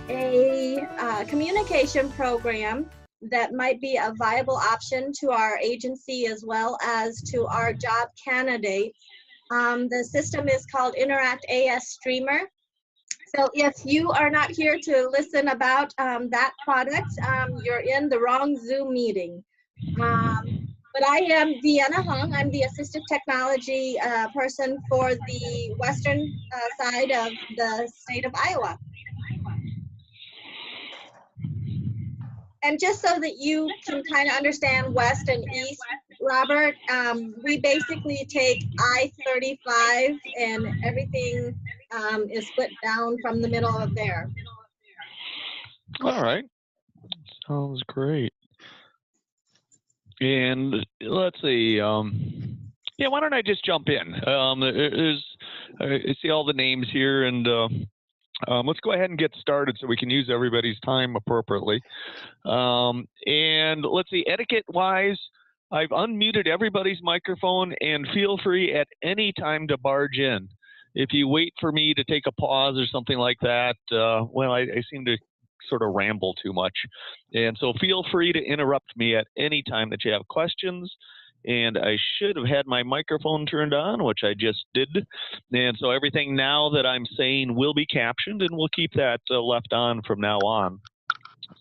a communication program that might be a viable option to our agency as well as to our job candidates. The system is called Interact AS Streamer. So if you are not here to listen about that product, you're in the wrong Zoom meeting. But I am Vienna Hung. I'm the assistive technology person for the western side of the state of Iowa. And just so that you can kind of understand west and east, Robert, we basically take I-35 and everything is split down from the middle of there. All right. Sounds great. And let's see. Yeah, why don't I just jump in? I see all the names here, and let's go ahead and get started so we can use everybody's time appropriately. And let's see, etiquette-wise, I've unmuted everybody's microphone, and feel free at any time to barge in. If you wait for me to take a pause or something like that, well, I seem to sort of ramble too much. And so feel free to interrupt me at any time that you have questions. And I should have had my microphone turned on, which I just did. And so everything now that I'm saying will be captioned, and we'll keep that left on from now on.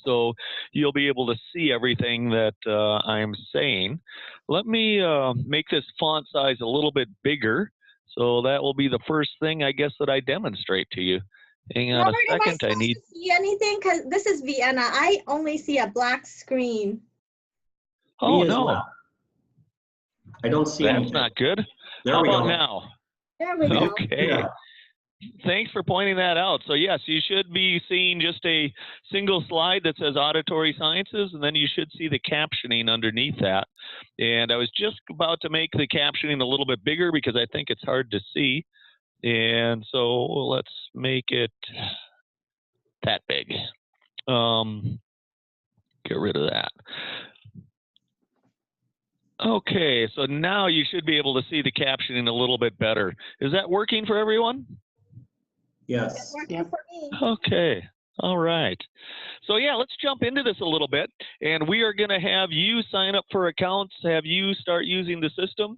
So you'll be able to see everything that I'm saying. Let me make this font size a little bit bigger. So that will be the first thing, I guess, that I demonstrate to you. Hang on Robert, a second. I need to see anything, because this is Vienna. I only see a black screen. Oh, no. Well. I don't see That's anything. Not good. There How we about go. now? There we go. Okay. Yeah. Thanks for pointing that out. So yes, you should be seeing just a single slide that says Auditory Sciences, and then you should see the captioning underneath that. And I was just about to make the captioning a little bit bigger because I think it's hard to see. And so let's make it that big. Get rid of that. Okay, so now you should be able to see the captioning a little bit better. Is that working for everyone? Yes. It's working for me. Okay, all right. So yeah, let's jump into this a little bit, and we are going to have you sign up for accounts, have you start using the system.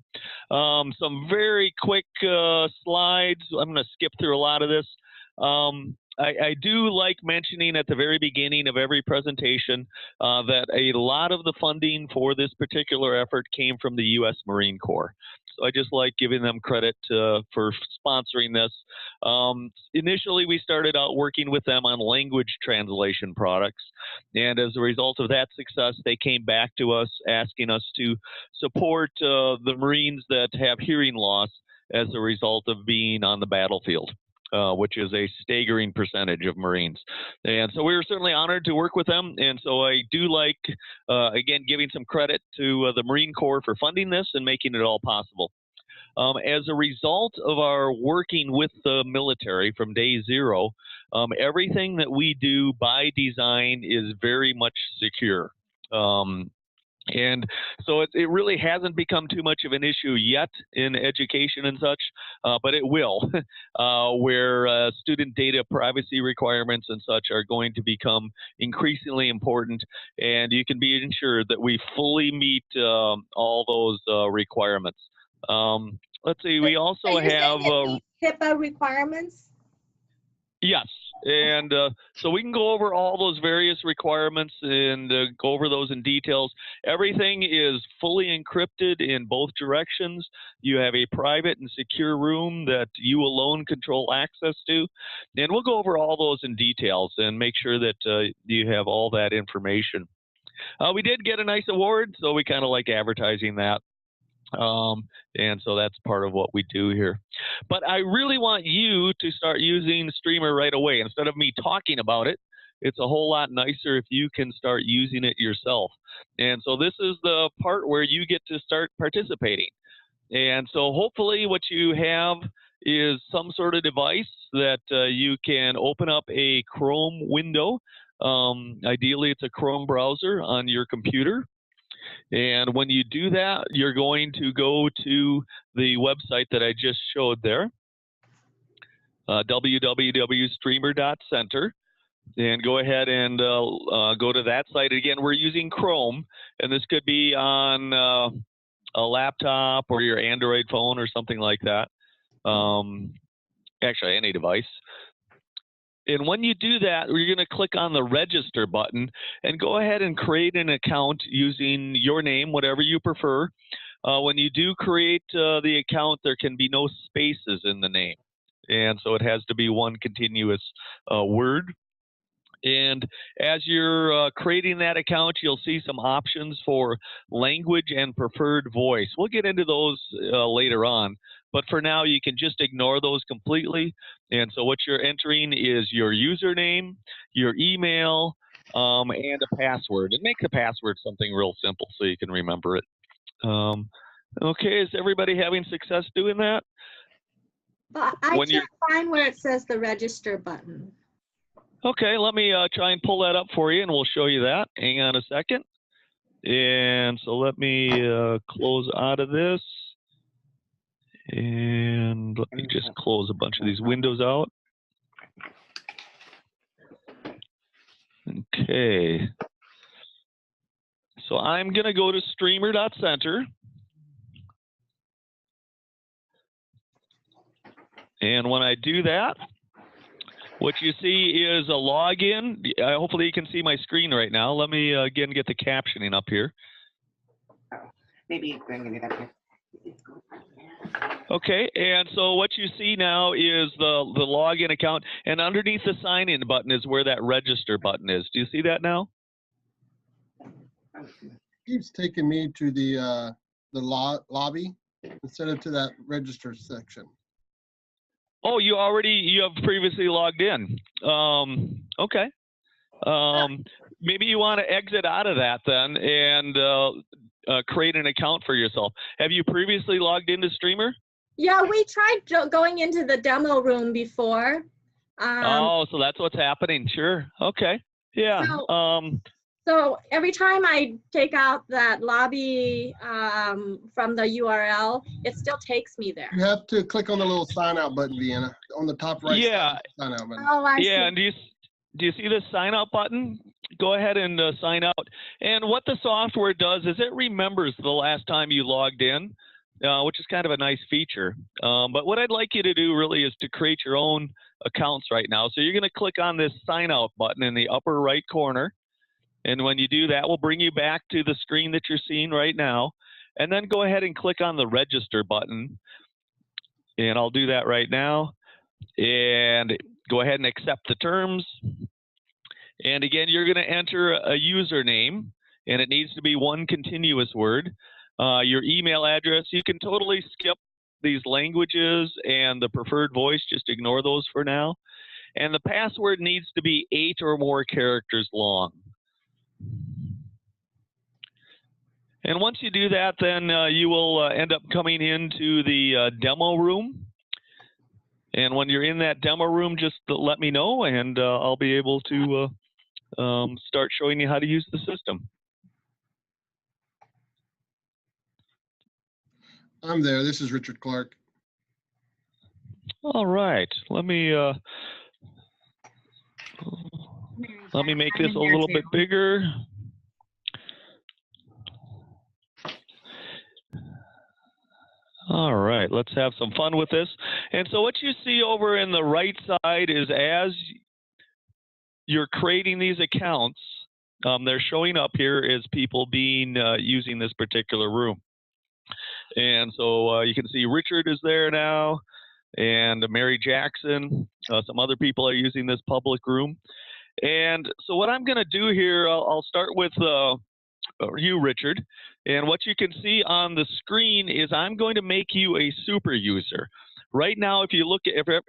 Some very quick slides. I'm going to skip through a lot of this. I do like mentioning at the very beginning of every presentation that a lot of the funding for this particular effort came from the U.S. Marine Corps. So I just like giving them credit for sponsoring this. Initially, we started out working with them on language translation products. And as a result of that success, they came back to us asking us to support the Marines that have hearing loss as a result of being on the battlefield. Which is a staggering percentage of Marines. And so we were certainly honored to work with them. And so I do like, again, giving some credit to the Marine Corps for funding this and making it all possible. As a result of our working with the military from day zero, everything that we do by design is very much secure. And so it really hasn't become too much of an issue yet in education and such, but it will, where student data privacy requirements and such are going to become increasingly important, and you can be ensured that we fully meet all those requirements. Let's see, we also have HIPAA requirements? Yes, and so we can go over all those various requirements and go over those in details. Everything is fully encrypted in both directions. You have a private and secure room that you alone control access to, and we'll go over all those in details and make sure that you have all that information. We did get a nice award, so we kind of like advertising that. And so that's part of what we do here. But I really want you to start using Streamer right away. Instead of me talking about it, it's a whole lot nicer if you can start using it yourself. And so this is the part where you get to start participating. And so hopefully what you have is some sort of device that you can open up a Chrome window. Ideally, it's a Chrome browser on your computer. And when you do that, you're going to go to the website that I just showed there, www.streamer.center. and go ahead and go to that site. Again, we're using Chrome, and this could be on a laptop or your Android phone or something like that. Actually, any device. And when you do that, you're going to click on the register button and go ahead and create an account using your name, whatever you prefer. When you do create the account, there can be no spaces in the name. And so it has to be one continuous word. And as you're creating that account, you'll see some options for language and preferred voice. We'll get into those later on. But for now, you can just ignore those completely. And so what you're entering is your username, your email, and a password. And make the password something real simple so you can remember it. Okay, is everybody having success doing that? But I can't find where it says the register button. Okay, let me try and pull that up for you, and we'll show you that. Hang on a second. And so let me close out of this. And let me just close a bunch of these windows out. Okay. So I'm going to go to streamer.center. And when I do that, what you see is a login. Hopefully you can see my screen right now. Let me again get the captioning up here. Maybe bring it up here. Okay, and so what you see now is the login account, and underneath the sign-in button is where that register button is. Do you see that now? Keeps taking me to the lobby instead of to that register section. Oh, you have previously logged in. Okay. Maybe you want to exit out of that then and create an account for yourself. Have you previously logged into Streamer? Yeah, we tried going into the demo room before. Oh, so that's what's happening. Sure. Okay. Yeah. So every time I take out that lobby from the URL, it still takes me there. You have to click on the little sign out button, Vienna, on the top right side. Sign out button. Oh, I see. And do you see this sign out button? Go ahead and sign out. And what the software does is it remembers the last time you logged in, which is kind of a nice feature. But what I'd like you to do really is to create your own accounts right now. So you're going to click on this sign out button in the upper right corner. And when you do that, we'll bring you back to the screen that you're seeing right now. And then go ahead and click on the register button. And I'll do that right now. And go ahead and accept the terms. And again, you're going to enter a username, and it needs to be one continuous word. Your email address, you can totally skip these languages and the preferred voice, just ignore those for now. And the password needs to be 8 or more characters long. And once you do that, then you will end up coming into the demo room. And when you're in that demo room, just let me know, and I'll be able to start showing you how to use the system. I'm there. This is Richard Clark. All right. Let me make this a little bit bigger. All right, let's have some fun with this. And so what you see over in the right side is as you're creating these accounts, they're showing up here as people being using this particular room. And so you can see Richard is there now, and Mary Jackson. Some other people are using this public room. And so what I'm going to do here, I'll start with you, Richard. And what you can see on the screen is I'm going to make you a super user. Right now, if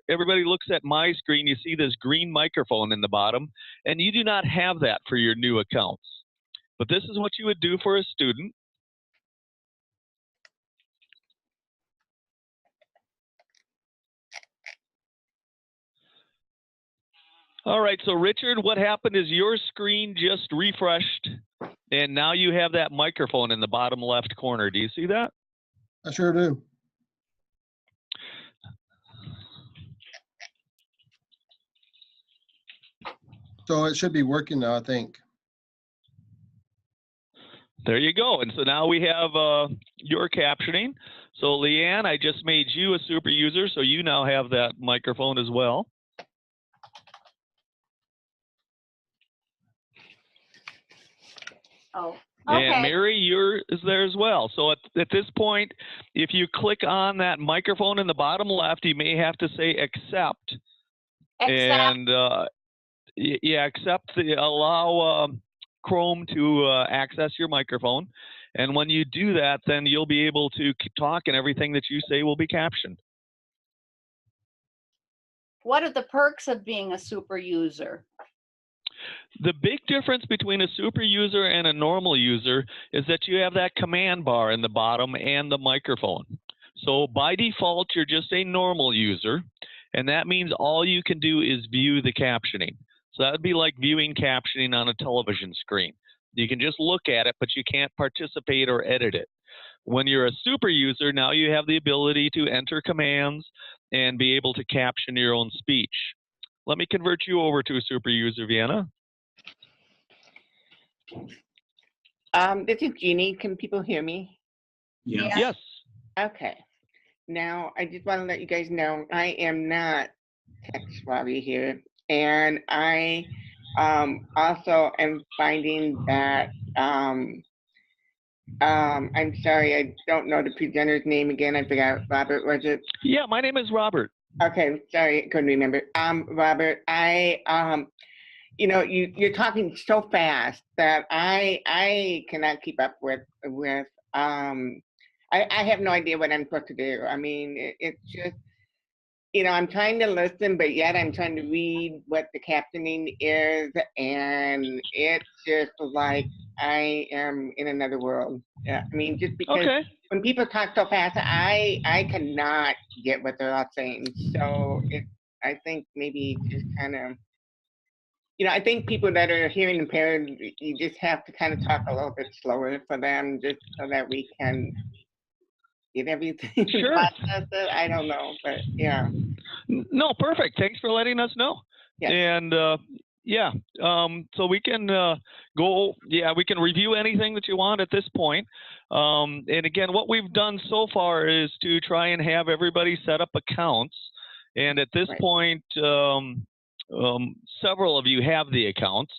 everybody looks at my screen, you see this green microphone in the bottom, and you do not have that for your new accounts. But this is what you would do for a student. All right, so Richard, what happened is your screen just refreshed, and now you have that microphone in the bottom left corner. Do you see that? I sure do. So it should be working now, I think. There you go. And so now we have your captioning. So Leanne, I just made you a super user, so you now have that microphone as well. Oh, And okay. Mary, yours is there as well. So at this point, if you click on that microphone in the bottom left, you may have to say accept. And yeah, accept allow Chrome to access your microphone. And when you do that, then you'll be able to talk and everything that you say will be captioned. What are the perks of being a super user? The big difference between a super user and a normal user is that you have that command bar in the bottom and the microphone. So by default, you're just a normal user, and that means all you can do is view the captioning. So that would be like viewing captioning on a television screen. You can just look at it, but you can't participate or edit it. When you're a super user, now you have the ability to enter commands and be able to caption your own speech. Let me convert you over to a super user, Vienna. This is Jeannie. Can people hear me? Yes. Yes. Okay. Now, I just want to let you guys know I am not tech savvy here. And I also am finding that, I'm sorry, I don't know the presenter's name again. I forgot. Robert, was it? Yeah, my name is Robert. Okay, sorry, I couldn't remember. Robert, you know, you're talking so fast that I cannot keep up with. I have no idea what I'm supposed to do. I mean, it's just, you know, I'm trying to listen, but yet I'm trying to read what the captioning is, and it's just like I am in another world. Yeah, I mean, just because when people talk so fast, I cannot get what they're all saying. So I think maybe just kind of, you know, I think people that are hearing impaired, you just have to kind of talk a little bit slower for them, just so that we can get everything processed. I don't know, but yeah. No, perfect. Thanks for letting us know. Yes. And yeah, so we can go, yeah, we can review anything that you want at this point. And again, what we've done so far is to try and have everybody set up accounts. And at this point, several of you have the accounts.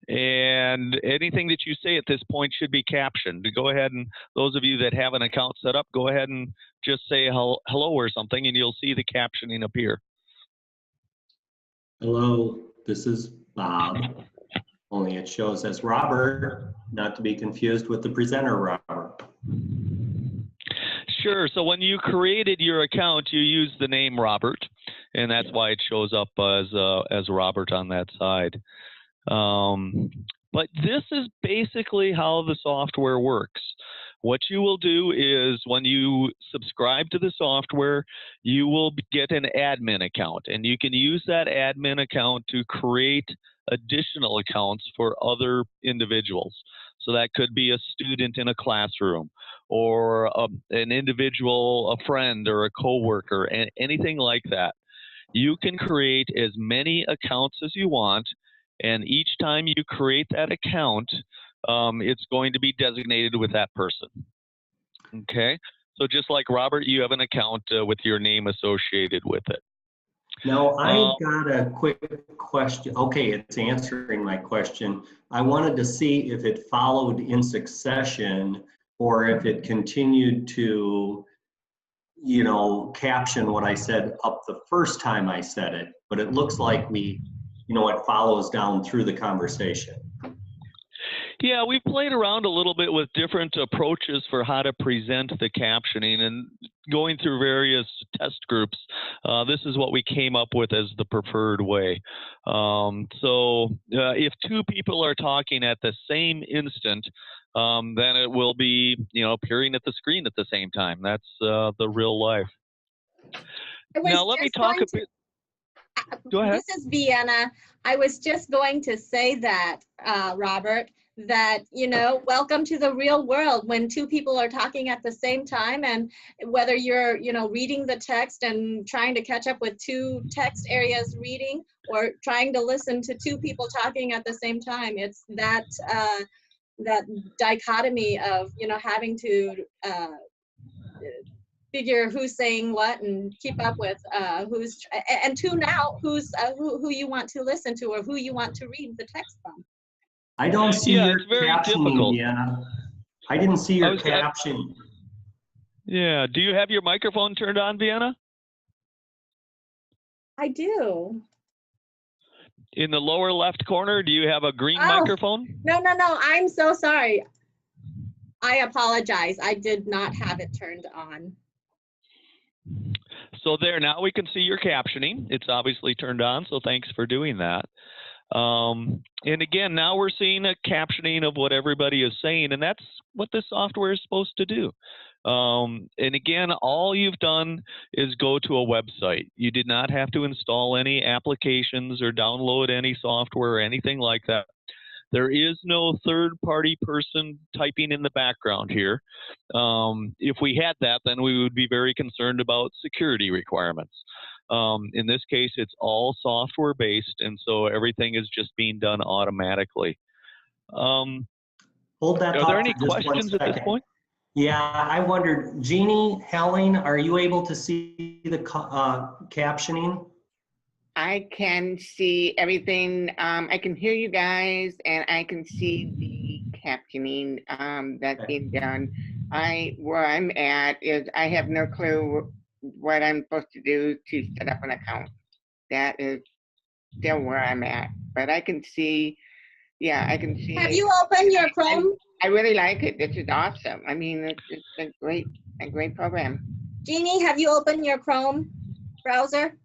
And anything that you say at this point should be captioned. Go ahead, and those of you that have an account set up, go ahead and just say hello or something, and you'll see the captioning appear. Hello, this is Bob, only it shows as Robert, not to be confused with the presenter Robert. Sure, so when you created your account, you used the name Robert, and that's why it shows up as Robert on that side. But this is basically how the software works. What you will do is when you subscribe to the software, you will get an admin account, and you can use that admin account to create additional accounts for other individuals. So that could be a student in a classroom, or an individual, a friend, or a coworker, and anything like that. You can create as many accounts as you want, and each time you create that account, it's going to be designated with that person. Okay? So just like Robert, you have an account with your name associated with it. Now, I've got a quick question. Okay, it's answering my question. I wanted to see if it followed in succession or if it continued to, you know, caption what I said up the first time I said it, but it looks like we, you know, it follows down through the conversation. Yeah, we've played around a little bit with different approaches for how to present the captioning, and going through various test groups, this is what we came up with as the preferred way. If two people are talking at the same instant, then it will be, you know, appearing at the screen at the same time. That's the real life. Now let me talk a bit. Go ahead. This is Vienna. I was just going to say that, Robert, that, you know, welcome to the real world when two people are talking at the same time, and whether you're, you know, reading the text and trying to catch up with two text areas reading, or trying to listen to two people talking at the same time. It's that that dichotomy of, you know, having to figure who's saying what and keep up with who's, and tune out who you want to listen to or who you want to read the text from. I don't see Yeah, your it's very captioning, difficult. Deanna. I didn't see your caption. Yeah, do you have your microphone turned on, Vienna? I do. In the lower left corner, do you have a green microphone? No, I'm so sorry. I apologize. I did not have it turned on. So there, now we can see your captioning. It's obviously turned on, so thanks for doing that. And again, now we're seeing a captioning of what everybody is saying, and that's what this software is supposed to do. And again, all you've done is go to a website. You did not have to install any applications or download any software or anything like that. There is no third-party person typing in the background here. If we had that, then we would be very concerned about security requirements. In this case, it's all software-based, and so everything is just being done automatically. Hold that Are thought there any for just 1 questions at this second. point? Yeah, I wondered, Jeannie, Helene, are you able to see the captioning? I can see everything. I can hear you guys, and I can see the captioning that's being done. Where I'm at is I have no clue what I'm supposed to do to set up an account. That is still where I'm at, but I can see. Yeah, I can see. Have you opened your Chrome? I really like it. This is awesome. I mean, it's a great program. Jeannie, have you opened your Chrome browser?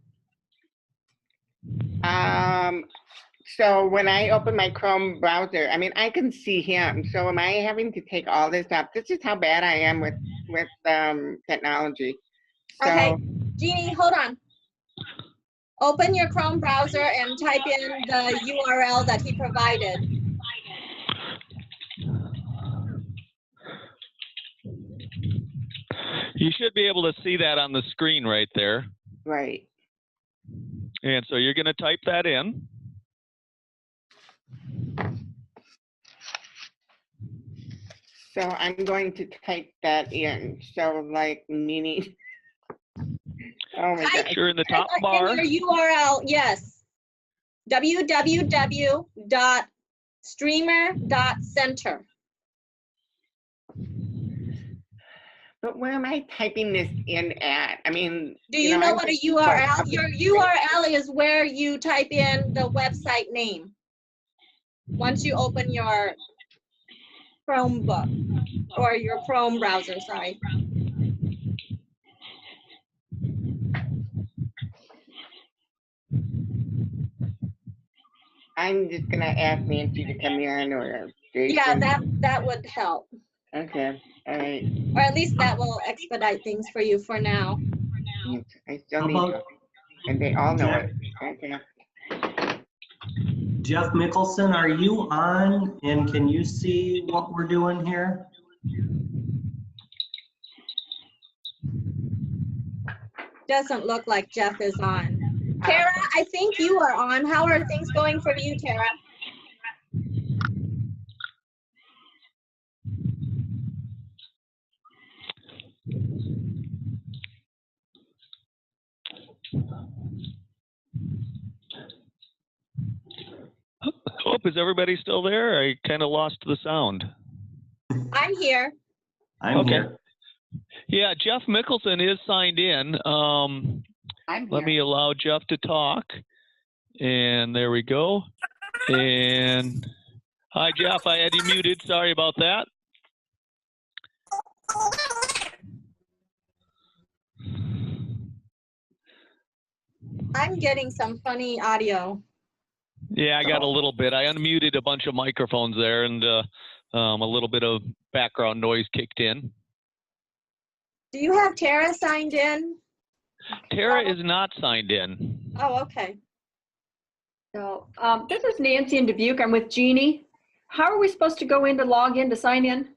So when I open my Chrome browser, I mean, I can see him. So am I having to take all this up? This is how bad I am with technology. So, okay, Jeannie, hold on. Open your Chrome browser and type in the URL that he provided. You should be able to see that on the screen right there. right. And so you're going to type that in. So I'm going to type that in. So like meaning. Oh my God. Sure, in the top bar. In your URL, yes. www.streamer.center. But where am I typing this in at? I mean, Do you know what a URL? Your URL is where you type in the website name. Once you open your Chromebook or your Chrome browser, sorry. I'm just gonna ask Nancy to come in or Jason. Yeah, that would help. Okay, all right. Or at least that will expedite things for you for now. I still need to, and they all know it. Okay. Jeff Mickelson, are you on and can you see what we're doing here? Doesn't look like Jeff is on. Tara, I think you are on. How are things going for you, Tara? Hope, is everybody still there? I kind of lost the sound. I'm here. I'm here. Yeah, Jeff Mickelson is signed in. Let me allow Jeff to talk. And there we go. And hi, Jeff. I had you muted. Sorry about that. I'm getting some funny audio. Yeah, I got a little bit. I unmuted a bunch of microphones there, and a little bit of background noise kicked in. Do you have Tara signed in? Tara is not signed in. Oh, okay. So this is Nancy in Dubuque. I'm with Jeannie. How are we supposed to go in to log in to sign in?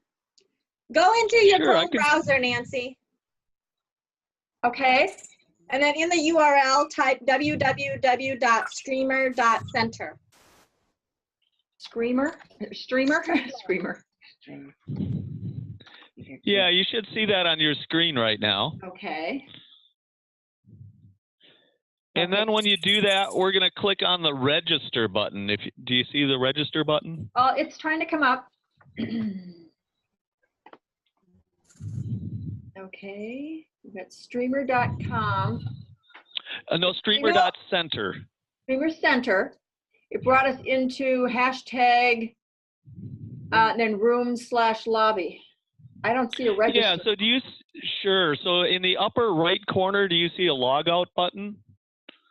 Go into your Sure, I Chrome can- browser, Nancy. Okay. And then in the URL, type www.streamer.center. Streamer? Streamer? Streamer. Yeah, you should see that on your screen right now. Okay. And then when you do that, we're going to click on the register button. Do you see the register button? It's trying to come up. Okay. We've got streamer.com. No, streamer.center. Streamer Center. It brought us into hashtag and then room/lobby. I don't see a register. Yeah, so sure. So in the upper right corner, do you see a log out button?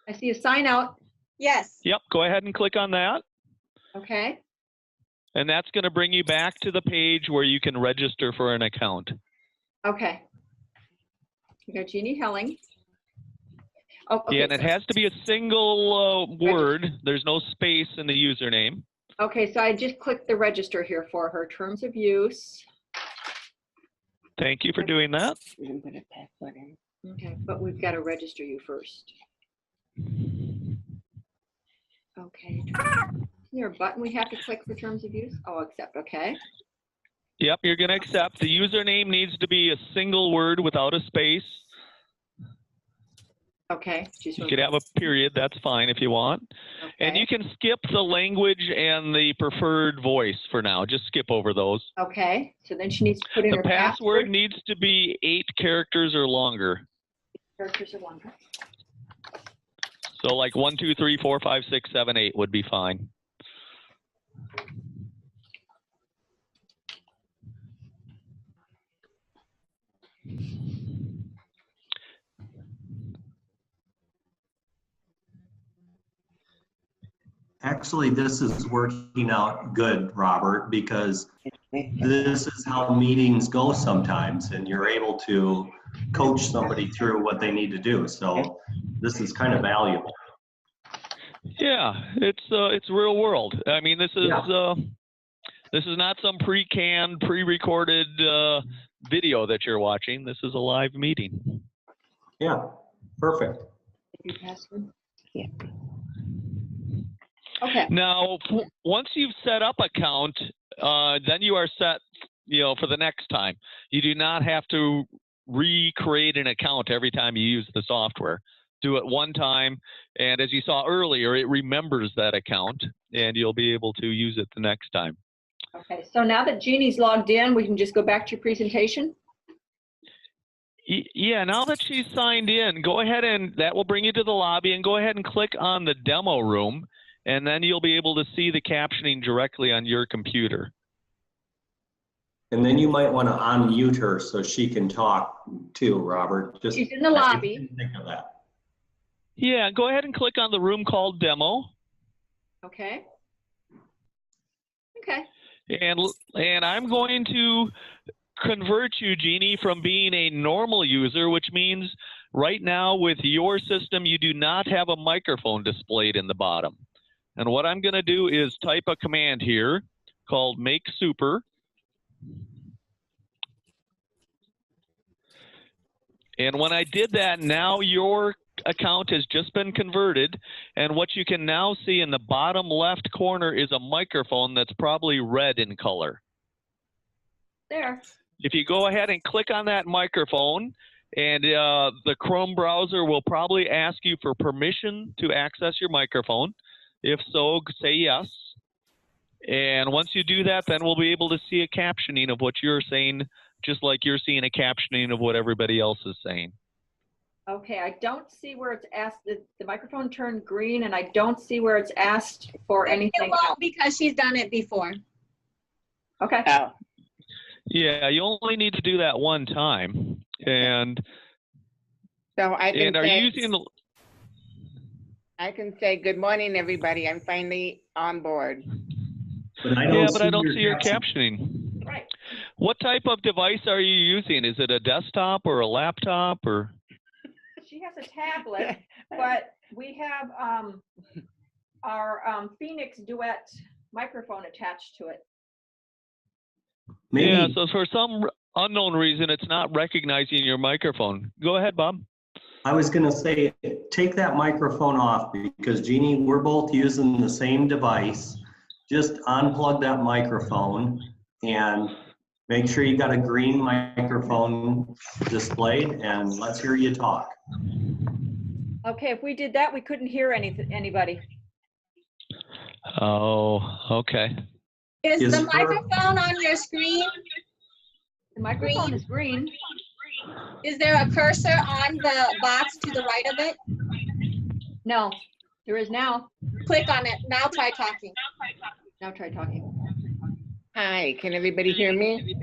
I see a sign out. Yes. Yep, go ahead and click on that. Okay. And that's going to bring you back to the page where you can register for an account. Okay. We got Jeannie Helling. Oh, okay. Yeah, and it has to be a single word. There's no space in the username. Okay, so I just clicked the register here for her. Terms of use. Thank you for doing that. Okay, but we've got to register you first. Okay. Is there a button we have to click for terms of use? Oh, accept. Okay. Yep, you're going to accept. The username needs to be a single word without a space. Okay. You could have a period. That's fine if you want. Okay. And you can skip the language and the preferred voice for now. Just skip over those. Okay. So then she needs to put in The her password needs to be 8 characters or longer. Characters are longer. So like 1, 2, 3, 4, 5, 6, 7, 8 would be fine. Actually, this is working out good, Robert, because this is how meetings go sometimes, and you're able to coach somebody through what they need to do. So this is kind of valuable. Yeah, it's real world. I mean, this is not some pre-canned, pre-recorded video that you're watching. This is a live meeting. Yeah, perfect. Your password? Yeah. Okay. Now, once you've set up account, then you are set, for the next time. You do not have to recreate an account every time you use the software. Do it one time, and as you saw earlier, it remembers that account, and you'll be able to use it the next time. Okay. So now that Jeannie's logged in, we can just go back to your presentation. Yeah, now that she's signed in, go ahead and that will bring you to the lobby, and go ahead and click on the demo room. And then you'll be able to see the captioning directly on your computer. And then you might want to unmute her so she can talk too, Robert. She's in the lobby. I didn't think of that. Yeah, go ahead and click on the room called Demo. Okay. Okay. And I'm going to convert you, Jeannie, from being a normal user, which means right now with your system, you do not have a microphone displayed in the bottom. And what I'm going to do is type a command here called make super. And when I did that, now your account has just been converted. And what you can now see in the bottom left corner is a microphone that's probably red in color. There. If you go ahead and click on that microphone, and the Chrome browser will probably ask you for permission to access your microphone. If so, say yes. And once you do that, then we'll be able to see a captioning of what you're saying, just like you're seeing a captioning of what everybody else is saying. Okay, I don't see where it's asked, the microphone turned green, and I don't see where it's asked for anything It won't else. because she's done it before. Okay. Oh, Yeah, you only need to do that one time. And so I can are say, you using the... I can say, good morning, everybody. I'm finally on board. But I don't see your captioning. Right. What type of device are you using? Is it a desktop or a laptop or? She has a tablet, but we have our Phoenix Duet microphone attached to it. Maybe. Yeah, so for some unknown reason, it's not recognizing your microphone. Go ahead, Bob. I was going to say, take that microphone off because Jeannie, we're both using the same device. Just unplug that microphone and make sure you got a green microphone displayed, and let's hear you talk. Okay, if we did that, we couldn't hear anybody. Oh, okay. Is Is the her- microphone on your screen? The microphone is green. Is there a cursor on the box to the right of it? No, there is now. Click on it. Now try talking. Now try talking. Hi, can everybody hear me?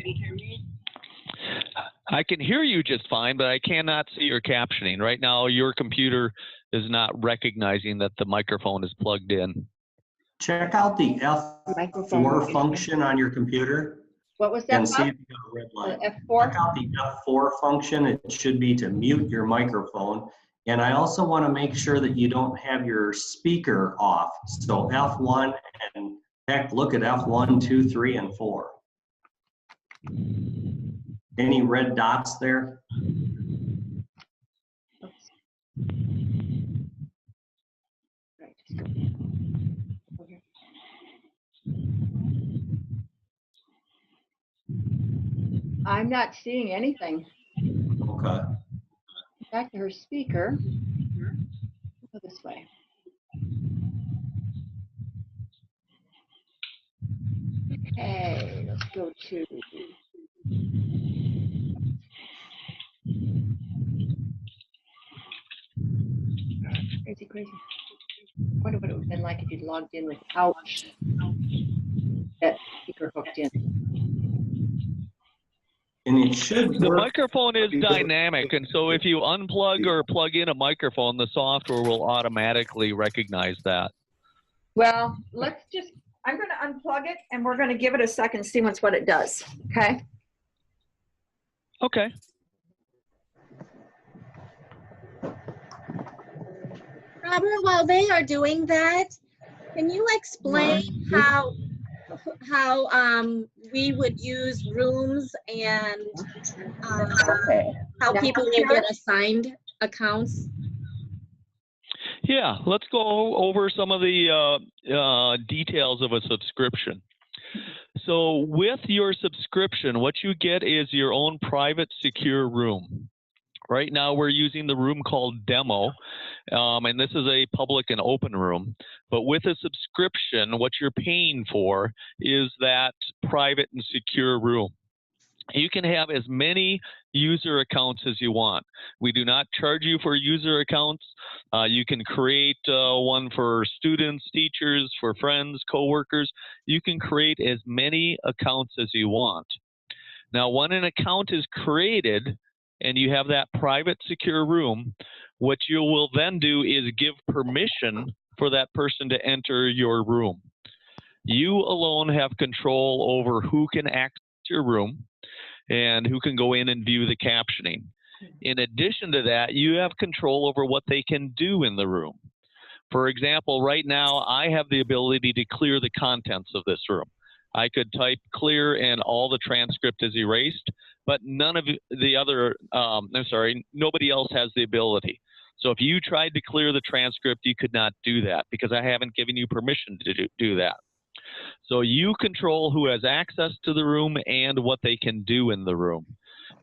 I can hear you just fine, but I cannot see your captioning. Right now, your computer is not recognizing that the microphone is plugged in. Check out the Microphone. F4 function on your computer What was that? and see Bob? if you got a red light. F4? Check out the F4 function. It should be to mute your microphone. And I also want to make sure that you don't have your speaker off. So F1 and heck, look at F1, 2, 3, and 4. Any red dots there? Right. Okay. I'm not seeing anything. Okay. Back to her speaker. Go this way. Okay, let's go to. Crazy, crazy. I wonder what it would have been like if you'd logged in without that speaker hooked in. And it should The work. microphone is dynamic, and so if you unplug or plug in a microphone, the software will automatically recognize that. Well, let's just, I'm going to unplug it and we're going to give it a second, see what it does. Okay. Okay. Robert, while they are doing that, can you explain how we would use rooms and how people will get assigned accounts? Yeah, let's go over some of the details of a subscription. So with your subscription, what you get is your own private secure room. Right now, we're using the room called Demo, and this is a public and open room. But with a subscription, what you're paying for is that private and secure room. You can have as many user accounts as you want. We do not charge you for user accounts. You can create one for students, teachers, for friends, coworkers. You can create as many accounts as you want. Now, when an account is created and you have that private secure room, what you will then do is give permission for that person to enter your room. You alone have control over who can access your room and who can go in and view the captioning. In addition to that, you have control over what they can do in the room. For example, right now, I have the ability to clear the contents of this room. I could type clear and all the transcript is erased, but none of the other, nobody else has the ability. So if you tried to clear the transcript, you could not do that because I haven't given you permission to do that. So you control who has access to the room and what they can do in the room.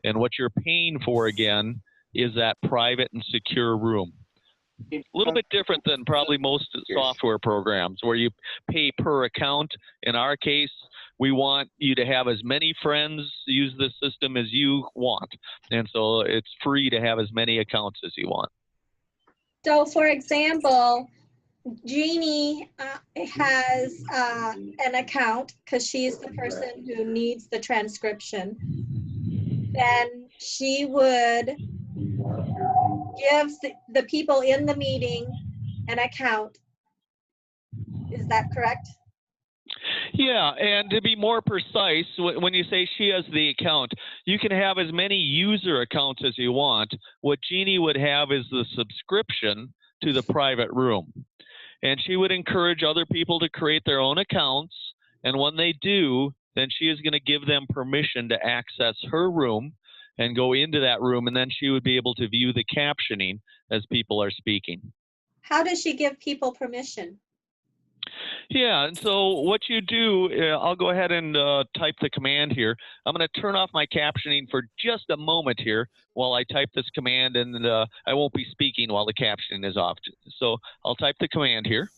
And what you're paying for, again, is that private and secure room. A little bit different than probably most software programs where you pay per account. In our case, we want you to have as many friends use the system as you want. And so it's free to have as many accounts as you want. So for example, Jeannie has an account because she's the person who needs the transcription. Then she would give the people in the meeting an account. Is that correct? Yeah, and to be more precise, when you say she has the account, you can have as many user accounts as you want. What Jeannie would have is the subscription to the private room. And she would encourage other people to create their own accounts. And when they do, then she is going to give them permission to access her room and go into that room, and then she would be able to view the captioning as people are speaking. How does she give people permission? Yeah, and so what you do, I'll go ahead and type the command here. I'm going to turn off my captioning for just a moment here while I type this command, and I won't be speaking while the captioning is off. So I'll type the command here.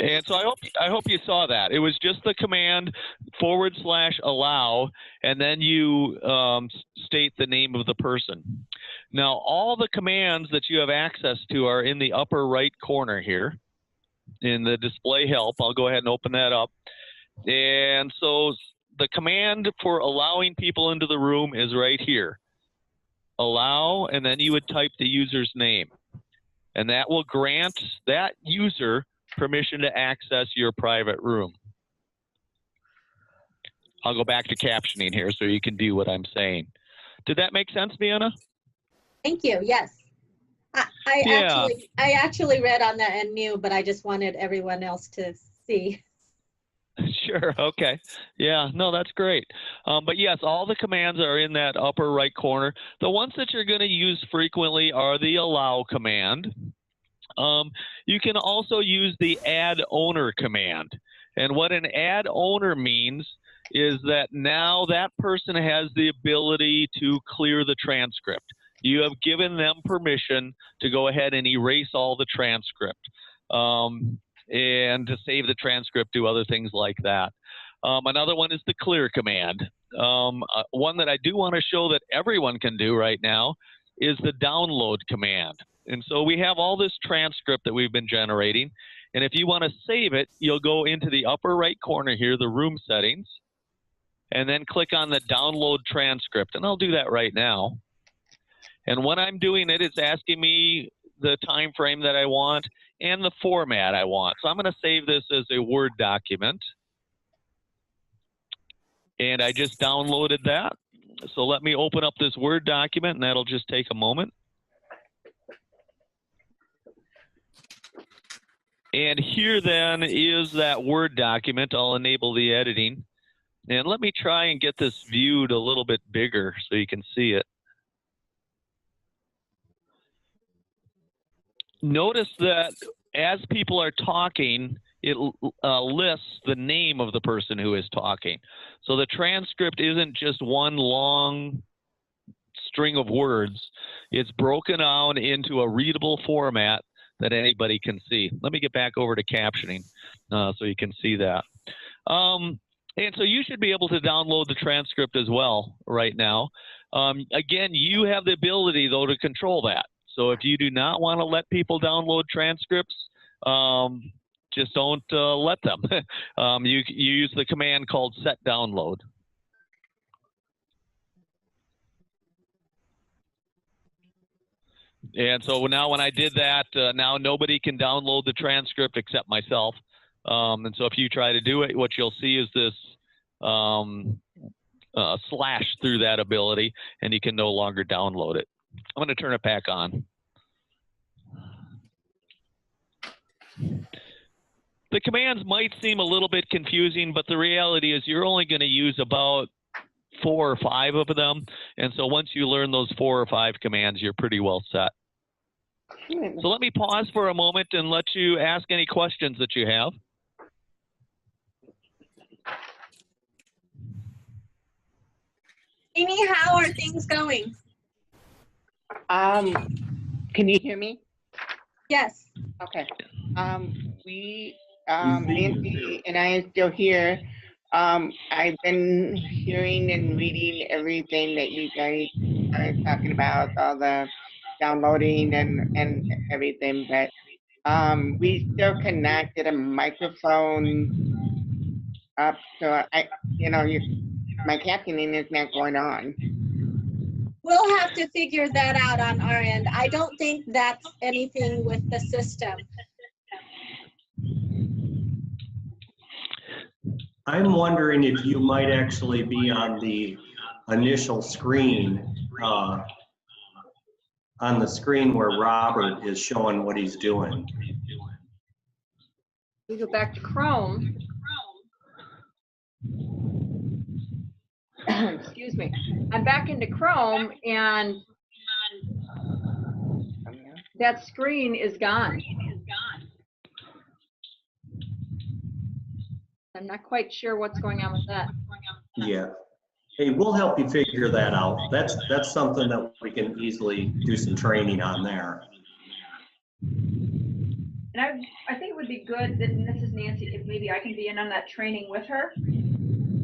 And so I hope you saw that. It was just the command /allow, and then you state the name of the person. Now, all the commands that you have access to are in the upper right corner here in the display help. I'll go ahead and open that up. And so the command for allowing people into the room is right here. Allow, and then you would type the user's name. And that will grant that user permission to access your private room. I'll go back to captioning here so you can do what I'm saying. Did that make sense, Deanna? Thank you. Yes. I actually read on that and knew, but I just wanted everyone else to see. Sure. Okay. Yeah. No, that's great. But yes, all the commands are in that upper right corner. The ones that you're going to use frequently are the allow command. You can also use the add owner command. And what an add owner means is that now that person has the ability to clear the transcript. You have given them permission to go ahead and erase all the transcript and to save the transcript, do other things like that. Another one is the clear command. One that I do want to show that everyone can do right now is the download command. And so we have all this transcript that we've been generating. And if you want to save it, you'll go into the upper right corner here, the room settings, and then click on the download transcript. And I'll do that right now. And when I'm doing it, it's asking me the time frame that I want and the format I want. So I'm going to save this as a Word document. And I just downloaded that. So let me open up this Word document, and that'll just take a moment. And here then is that Word document. I'll enable the editing. And let me try and get this viewed a little bit bigger so you can see it. Notice that as people are talking, it lists the name of the person who is talking. So the transcript isn't just one long string of words. It's broken down into a readable format that anybody can see. Let me get back over to captioning so you can see that. And so you should be able to download the transcript as well right now. Again, you have the ability, though, to control that. So if you do not want to let people download transcripts, just don't let them. You use the command called set download. And so now when I did that, now nobody can download the transcript except myself. And so if you try to do it, what you'll see is this slash through that ability, and you can no longer download it. I'm going to turn it back on. The commands might seem a little bit confusing, but the reality is you're only going to use about 4 or 5 of them. And so once you learn those 4 or 5 commands, you're pretty well set. So let me pause for a moment and let you ask any questions that you have. Amy, how are things going? Can you hear me? Yes. Okay. Nancy and I are still here. I've been hearing and reading everything that you guys are talking about, all the downloading and everything, but we still cannot get a microphone up, so my captioning is not going on. We'll have to figure that out on our end. I don't think that's anything with the system. I'm wondering if you might actually be on the initial screen on the screen where Robert is showing what he's doing. We go back to Chrome. Excuse me. I'm back into Chrome and that screen is gone. I'm not quite sure what's going on with that. Yeah. Hey, we'll help you figure that out. That's something that we can easily do some training on there. And I think it would be good that, and this is Nancy, if maybe I can be in on that training with her.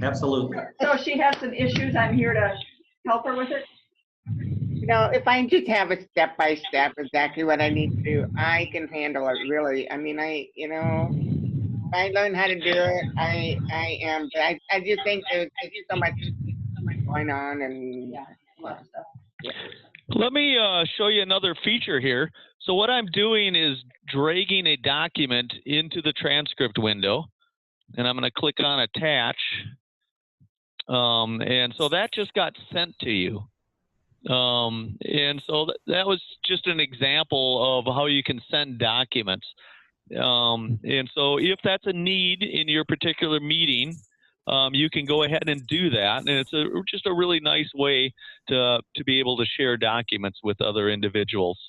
Absolutely. So if she has some issues, I'm here to help her with it. You know, if I just have a step by step exactly what I need to do, I can handle it really. I mean, you know, if I learn how to do it, I am, but I just think there's just so much going on and Yeah, a lot of stuff. yeah. Let me show you another feature here. So what I'm doing is dragging a document into the transcript window, and I'm going to click on attach. And so that just got sent to you. And so that was just an example of how you can send documents. And so if that's a need in your particular meeting, you can go ahead and do that. And it's just a really nice way to be able to share documents with other individuals.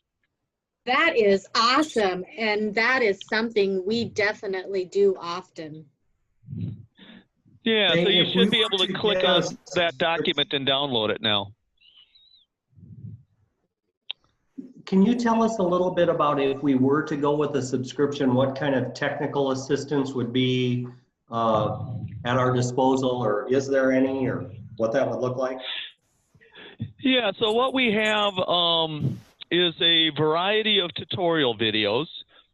That is awesome. And that is something we definitely do often. Yeah, so Hey, you if should we be were able to to click get on a that document and download it now. Can you tell us a little bit about if we were to go with a subscription, what kind of technical assistance would be at our disposal, or is there any, or what that would look like? Yeah, so what we have is a variety of tutorial videos,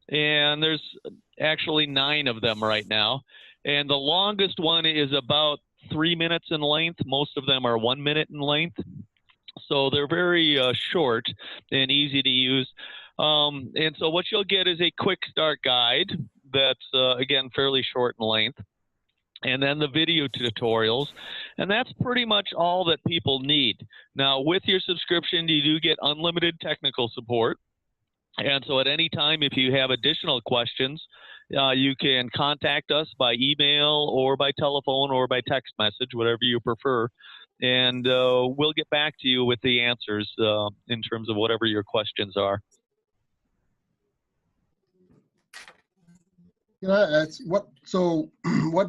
and there's actually 9 of them right now. And the longest one is about 3 minutes in length. Most of them are 1 minute in length. So they're very short and easy to use. And so what you'll get is a quick start guide that's, again, fairly short in length. And then the video tutorials. And that's pretty much all that people need. Now, with your subscription, you do get unlimited technical support. And so at any time, if you have additional questions, you can contact us by email or by telephone or by text message, whatever you prefer. And we'll get back to you with the answers in terms of whatever your questions are. Can I ask, what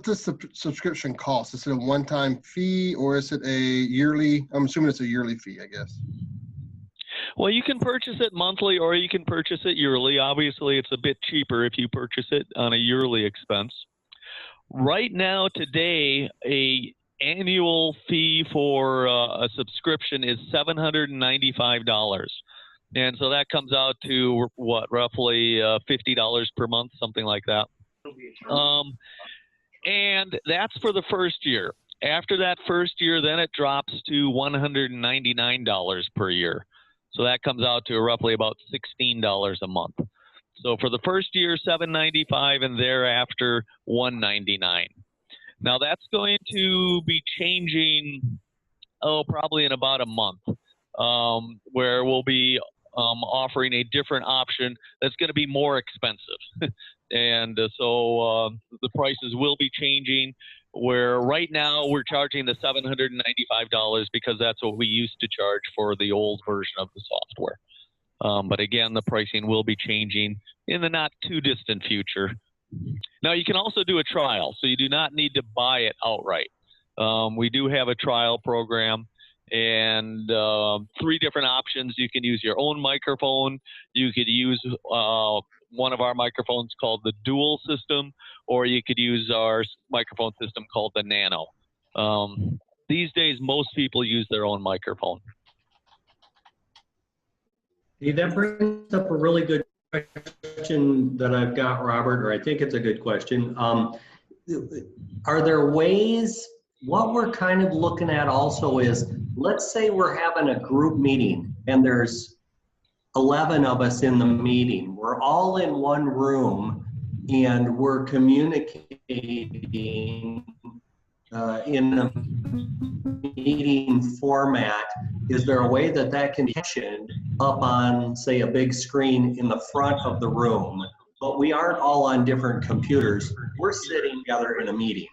does the subscription cost? Is it a one-time fee or is it a yearly? I'm assuming it's a yearly fee, I guess. Well, you can purchase it monthly or you can purchase it yearly. Obviously, it's a bit cheaper if you purchase it on a yearly expense. Right now, today, a annual fee for a subscription is $795. And so that comes out to what, roughly $50 per month, something like that. And that's for the first year. After that first year, then it drops to $199 per year. So that comes out to roughly about $16 a month. So for the first year, $795, and thereafter $199. Now that's going to be changing, probably in about a month, where we'll be offering a different option that's going to be more expensive. And so the prices will be changing, where right now we're charging the $795 because that's what we used to charge for the old version of the software. But again, the pricing will be changing in the not too distant future. Now, you can also do a trial, so you do not need to buy it outright. We do have a trial program, and 3 different options. You can use your own microphone. You could use one of our microphones called the Dual system, or you could use our microphone system called the Nano. These days, most people use their own microphone. Hey, that brings up a really good question that I've got, Robert, or I think it's a good question. Are there ways, what we're kind of looking at also is, let's say we're having a group meeting and there's 11 of us in the meeting. We're all in one room and we're communicating in a meeting format, is there a way that that can be captioned up on, say, a big screen in the front of the room? But we aren't all on different computers. We're sitting together in a meeting.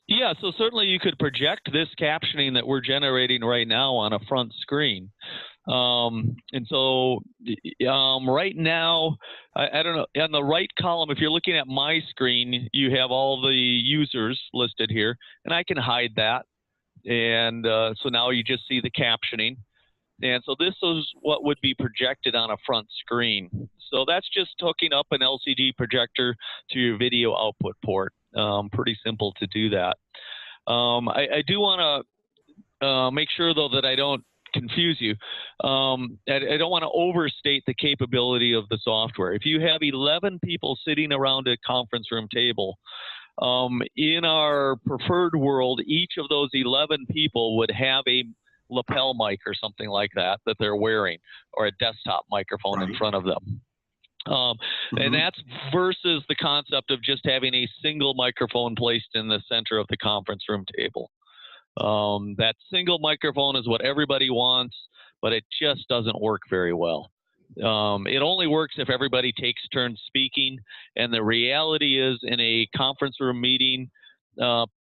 Yeah, so certainly you could project this captioning that we're generating right now on a front screen. And so right now, I don't know, on the right column, if you're looking at my screen, you have all the users listed here, and I can hide that. And so now you just see the captioning. And so this is what would be projected on a front screen. So that's just hooking up an LCD projector to your video output port. Pretty simple to do that. I do want to make sure, though, that I don't confuse you. I don't want to overstate the capability of the software. If you have 11 people sitting around a conference room table, in our preferred world, each of those 11 people would have a lapel mic or something like that they're wearing, or a desktop microphone in front of them. And that's versus the concept of just having a single microphone placed in the center of the conference room table. That single microphone is what everybody wants, but it just doesn't work very well. It only works if everybody takes turns speaking, and the reality is, in a conference room meeting,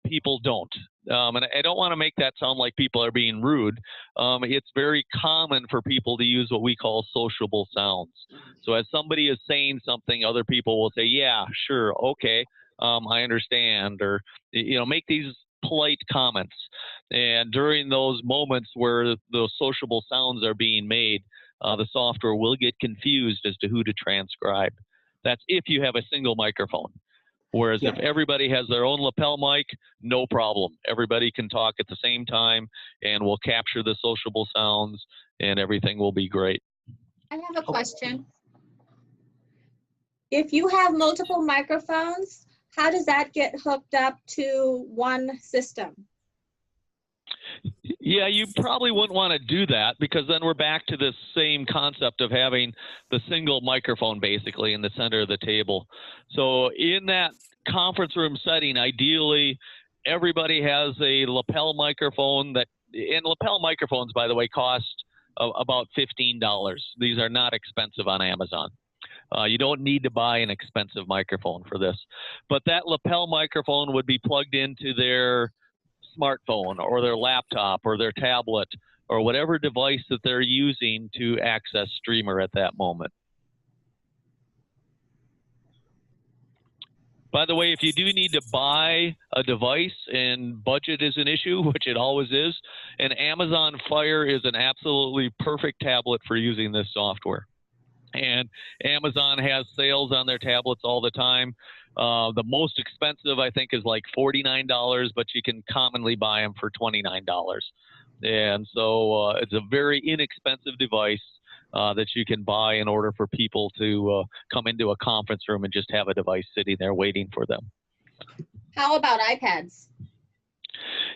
people don't. And I don't want to make that sound like people are being rude. It's very common for people to use what we call sociable sounds. So as somebody is saying something, other people will say, yeah, sure, okay, I understand, or, you know, make these polite comments. And during those moments where those sociable sounds are being made, the software will get confused as to who to transcribe. That's if you have a single microphone. Whereas if everybody has their own lapel mic, no problem. Everybody can talk at the same time, and we'll capture the sociable sounds, and everything will be great. I have a question. If you have multiple microphones, how does that get hooked up to one system? Yeah, you probably wouldn't want to do that, because then we're back to this same concept of having the single microphone basically in the center of the table. So in that conference room setting, ideally, everybody has a lapel microphone and lapel microphones, by the way, cost about $15. These are not expensive on Amazon. You don't need to buy an expensive microphone for this. But that lapel microphone would be plugged into their smartphone or their laptop or their tablet or whatever device that they're using to access Streamer at that moment. By the way, if you do need to buy a device and budget is an issue, which it always is, an Amazon Fire is an absolutely perfect tablet for using this software. And Amazon has sales on their tablets all the time. The most expensive, I think, is like $49, but you can commonly buy them for $29. And so it's a very inexpensive device that you can buy in order for people to come into a conference room and just have a device sitting there waiting for them. How about iPads?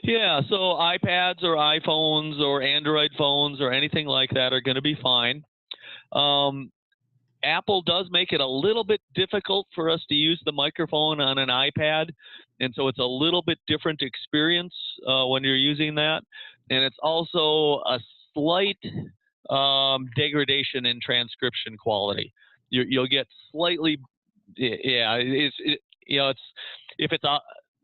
Yeah, so iPads or iPhones or Android phones or anything like that are going to be fine. Apple does make it a little bit difficult for us to use the microphone on an iPad, and so it's a little bit different experience when you're using that. And it's also a slight degradation in transcription quality. You'll get slightly, yeah, it's if it's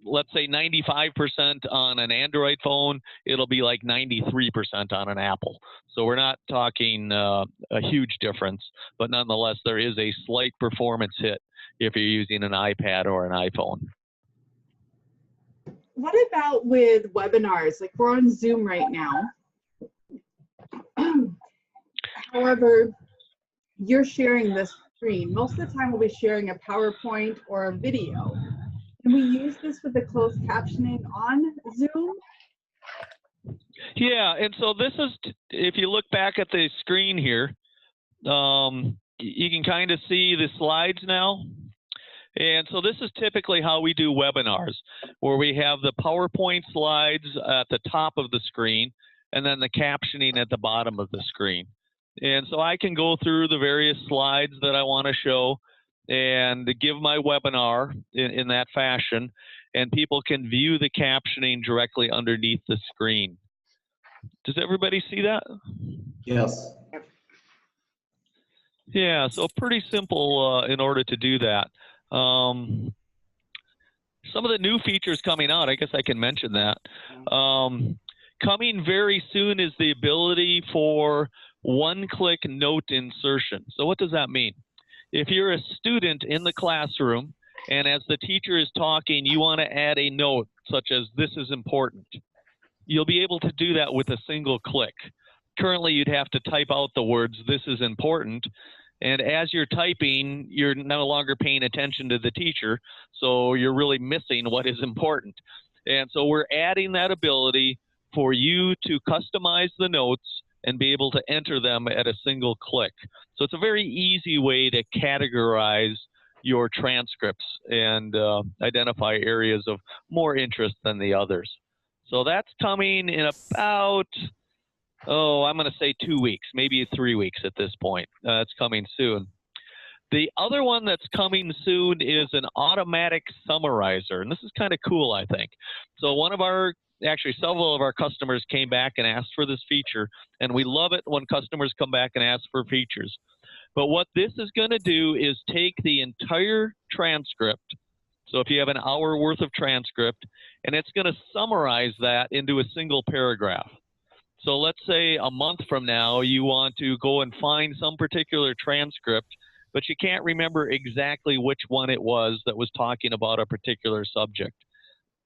let's say 95% on an Android phone, it'll be like 93% on an Apple. So we're not talking a huge difference, but nonetheless, there is a slight performance hit if you're using an iPad or an iPhone. What about with webinars? Like, we're on Zoom right now. However, you're sharing this screen. Most of the time we'll be sharing a PowerPoint or a video. Can we use this with the closed captioning on Zoom? Yeah, and so this is, if you look back at the screen here, you can kind of see the slides now. And so this is typically how we do webinars, where we have the PowerPoint slides at the top of the screen and then the captioning at the bottom of the screen. And so I can go through the various slides that I want to show and give my webinar in that fashion. and people can view the captioning directly underneath the screen. Does everybody see that? Yes. Yeah, so pretty simple in order to do that. Some of the new features coming out, I guess I can mention that. Coming very soon is the ability for one-click note insertion. So what does that mean? If you're a student in the classroom and as the teacher is talking, you want to add a note such as "this is important," you'll be able to do that with a single click. Currently, you'd have to type out the words "this is important," and as you're typing, you're no longer paying attention to the teacher, so you're really missing what is important. And so we're adding that ability for you to customize the notes and be able to enter them at a single click. So it's a very easy way to categorize your transcripts and identify areas of more interest than the others. So that's coming in about, I'm going to say 2 weeks, maybe 3 weeks at this point. It's coming soon. The other one that's coming soon is an automatic summarizer, and this is kind of cool, I think. So actually several of our customers came back and asked for this feature, and we love it when customers come back and ask for features. But what this is going to do is take the entire transcript, so if you have an hour worth of transcript, and it's going to summarize that into a single paragraph. So let's say a month from now you want to go and find some particular transcript, but you can't remember exactly which one it was that was talking about a particular subject.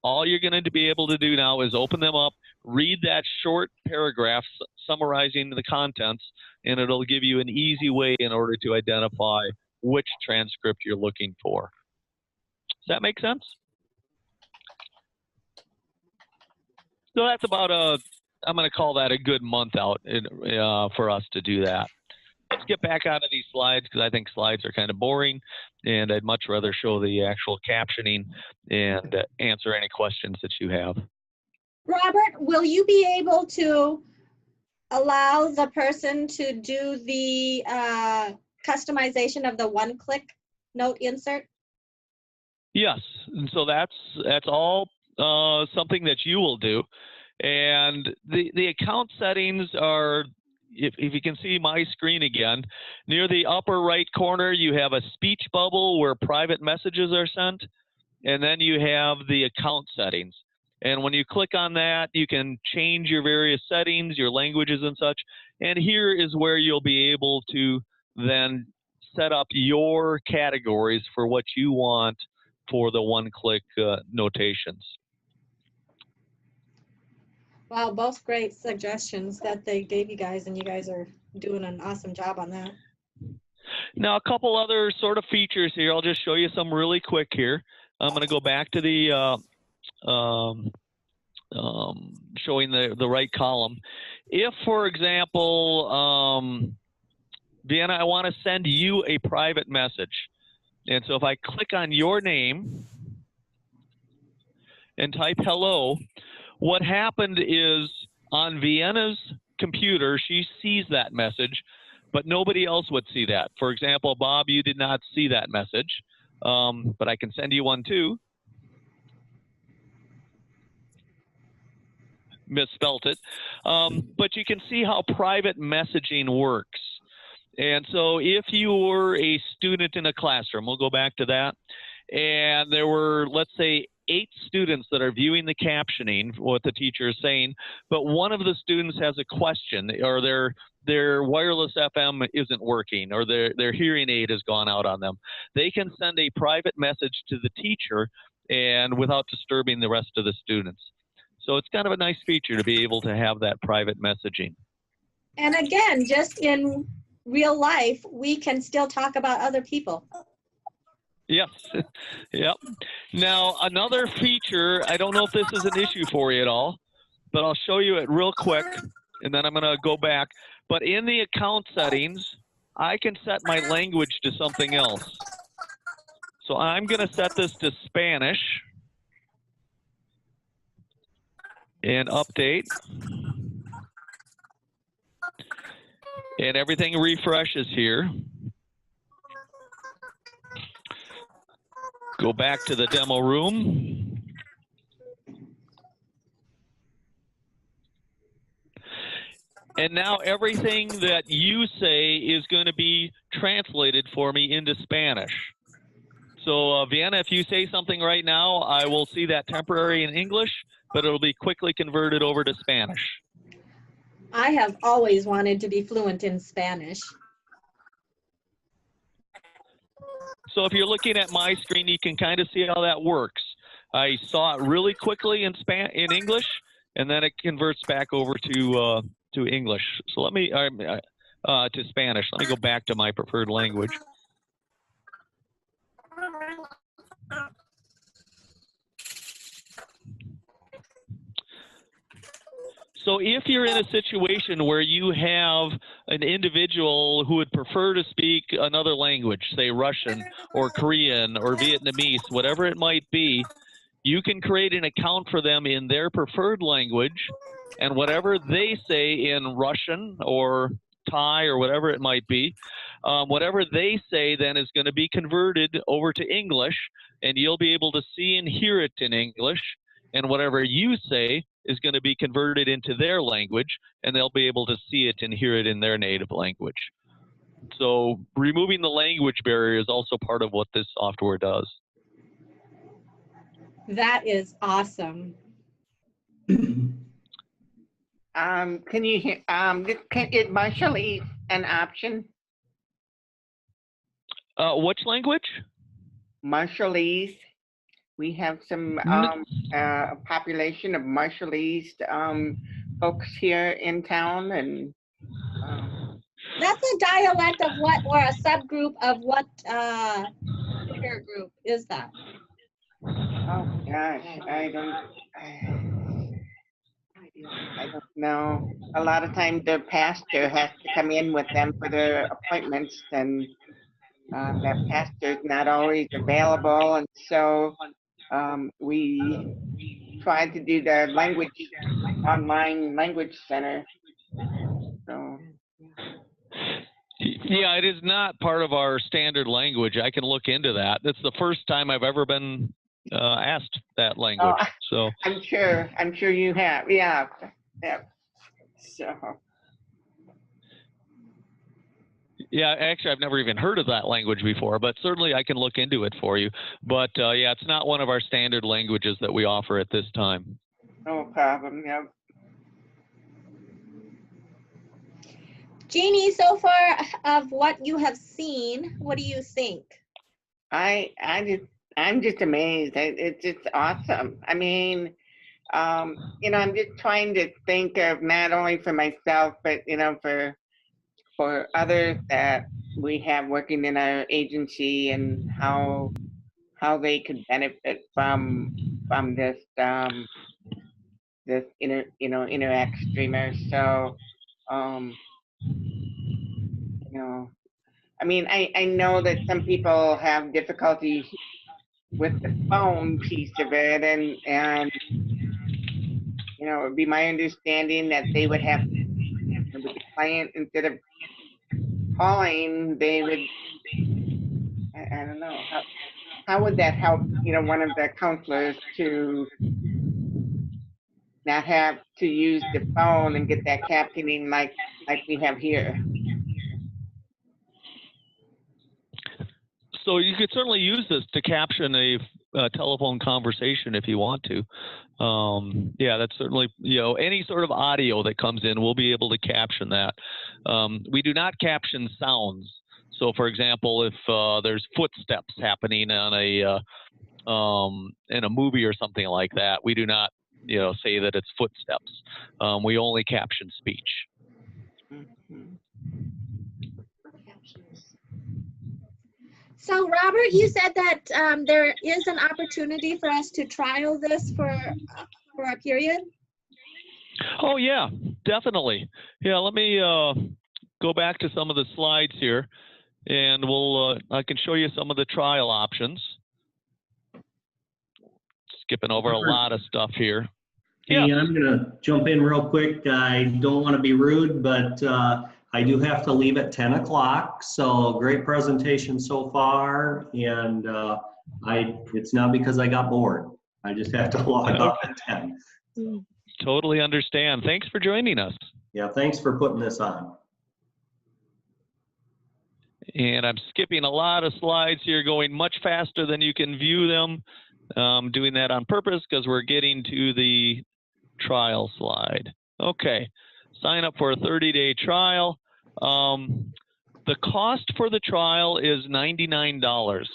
All you're going to be able to do now is open them up, read that short paragraph summarizing the contents, and it'll give you an easy way in order to identify which transcript you're looking for. Does that make sense? So that's about I'm going to call that a good month out for us to do that. Let's get back onto these slides because I think slides are kind of boring, and I'd much rather show the actual captioning and answer any questions that you have. Robert, will you be able to allow the person to do the customization of the one-click note insert? Yes, and so that's all something that you will do. And the account settings are, if you can see my screen again, near the upper right corner, you have a speech bubble where private messages are sent, and then you have the account settings. And when you click on that, you can change your various settings, your languages and such. And here is where you'll be able to then set up your categories for what you want for the one-click notations. Wow, both great suggestions that they gave you guys, and you guys are doing an awesome job on that. Now, a couple other sort of features here. I'll just show you some really quick here. I'm going to go back to the showing the right column. If, for example, Vienna, I want to send you a private message. And so if I click on your name and type hello, what happened is on Vienna's computer, she sees that message, but nobody else would see that. For example, Bob, you did not see that message, but I can send you one too. Misspelt it. But you can see how private messaging works. And so if you were a student in a classroom, we'll go back to that, and there were, let's say, 8 students that are viewing the captioning, what the teacher is saying, but one of the students has a question, or their wireless FM isn't working, or their hearing aid has gone out on them. They can send a private message to the teacher and without disturbing the rest of the students. So it's kind of a nice feature to be able to have that private messaging. And again, just in real life, we can still talk about other people. Yes. Yep. Now, another feature, I don't know if this is an issue for you at all, but I'll show you it real quick, and then I'm going to go back. But in the account settings, I can set my language to something else. So I'm going to set this to Spanish and update. And everything refreshes here. Go back to the demo room. And now everything that you say is going to be translated for me into Spanish. So Vienna, if you say something right now, I will see that temporary in English, but it'll be quickly converted over to Spanish. I have always wanted to be fluent in Spanish. So if you're looking at my screen, you can kind of see how that works. I saw it really quickly in English, and then it converts back over to English. So let me to Spanish. Let me go back to my preferred language. So if you're in a situation where you have an individual who would prefer to speak another language, say Russian or Korean or Vietnamese, whatever it might be, you can create an account for them in their preferred language, and whatever they say in Russian or Thai or whatever it might be, whatever they say then is going to be converted over to English, and you'll be able to see and hear it in English, and whatever you say is going to be converted into their language, and they'll be able to see it and hear it in their native language. So removing the language barrier is also part of what this software does. That is awesome. Can you hear, is Marshallese an option? Which language? Marshallese. We have some population of Marshallese folks here in town, and That's a dialect of what, or a subgroup of what bigger group is that? oh gosh, I don't know. A lot of times their pastor has to come in with them for their appointments, and that pastor is not always available, and so we tried to do the online language center. So. Yeah, it is not part of our standard language. I can look into that. That's the first time I've ever been asked that language. Oh, so I'm sure you have. Yeah. So. Yeah, actually, I've never even heard of that language before, but certainly I can look into it for you. But yeah, it's not one of our standard languages that we offer at this time. No problem. Yeah. Jeannie, so far of what you have seen, what do you think? I'm just amazed. It's just awesome. I mean, you know, I'm just trying to think of not only for myself, but you know, for others that we have working in our agency, and how they could benefit from this this Interact streamer. So you know, I mean, I know that some people have difficulty with the phone piece of it, and you know, it would be my understanding that they would have, with the client, instead of calling, they would, I don't know, how would that help, you know, one of the counselors to not have to use the phone and get that captioning like we have here? So you could certainly use this to caption a telephone conversation if you want to. Yeah, that's certainly, you know, any sort of audio that comes in, we'll be able to caption that. We do not caption sounds. So, for example, if there's footsteps happening on in a movie or something like that, we do not, you know, say that it's footsteps. We only caption speech. Mm-hmm. So Robert, you said that there is an opportunity for us to trial this for a period? Oh yeah, definitely. Yeah, let me go back to some of the slides here, and I can show you some of the trial options. Skipping over a lot of stuff here. Hey, I'm gonna jump in real quick. I don't want to be rude, but I do have to leave at 10 o'clock. So great presentation so far, and it's not because I got bored. I just have to log off at 10. Totally understand. Thanks for joining us. Yeah, thanks for putting this on. And I'm skipping a lot of slides here, going much faster than you can view them. Doing that on purpose because we're getting to the trial slide. Okay, sign up for a 30-day trial. The cost for the trial is $99,